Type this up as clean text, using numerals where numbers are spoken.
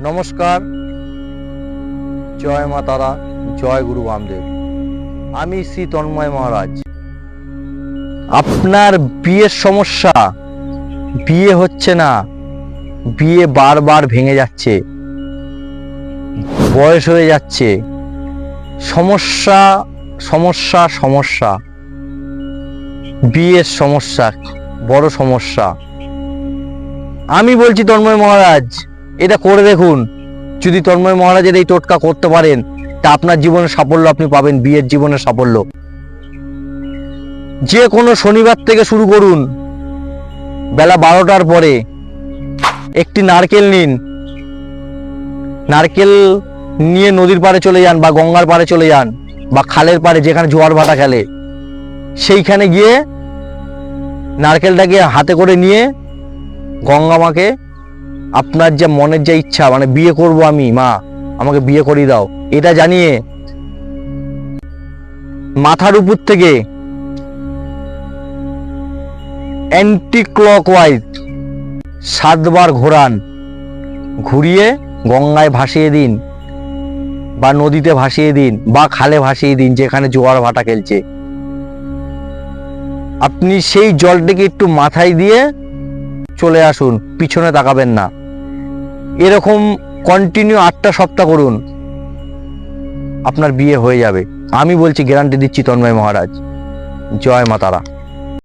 নমস্কার, জয় মা তারা, জয় গুরু বামদেব। আমি শ্রী তন্ময় মহারাজ। আপনার বিয়ের সমস্যা, বিয়ে হচ্ছে না, বিয়ে বারবার ভেঙে যাচ্ছে, বয়স হয়ে যাচ্ছে, সমস্যা সমস্যা সমস্যা, বিয়ের সমস্যা, বড় সমস্যা। আমি বলছি তন্ময় মহারাজ, এটা করে দেখুন। যদি তন্ময় মহারাজের এই টোটকা করতে পারেন, তা আপনার জীবনের সাফল্য আপনি পাবেন, বিয়ের জীবনের সাফল্য। যে কোনো শনিবার থেকে শুরু করুন। বেলা 12টার পরে একটি নারকেল নিন, নারকেল নিয়ে নদীর পাড়ে চলে যান বা গঙ্গার পাড়ে চলে যান বা খালের পাড়ে যেখানে জোয়ার ভাটা খেলে, সেইখানে গিয়ে নারকেলটাকে হাতে করে নিয়ে গঙ্গা মাকে আপনার যে মনের যে ইচ্ছা, মানে বিয়ে করব আমি, মা আমাকে বিয়ে করিয়ে দাও, এটা জানিয়ে মাথার উপর থেকে অ্যান্টি ক্লকওয়াইজ 7 বার ঘোরান, ঘুরিয়ে গঙ্গায় ভাসিয়ে দিন বা নদীতে ভাসিয়ে দিন বা খালে ভাসিয়ে দিন যেখানে জোয়ার ভাটা খেলছে। আপনি সেই জলটাকে একটু মাথায় দিয়ে চলে আসুন, পিছনে তাকাবেন না। এরকম কন্টিনিউ 8টা সপ্তাহ করুন, আপনার বিয়ে হয়ে যাবে। আমি বলছি, গ্যারান্টি দিচ্ছি তন্ময় মহারাজ। জয় মা তারা।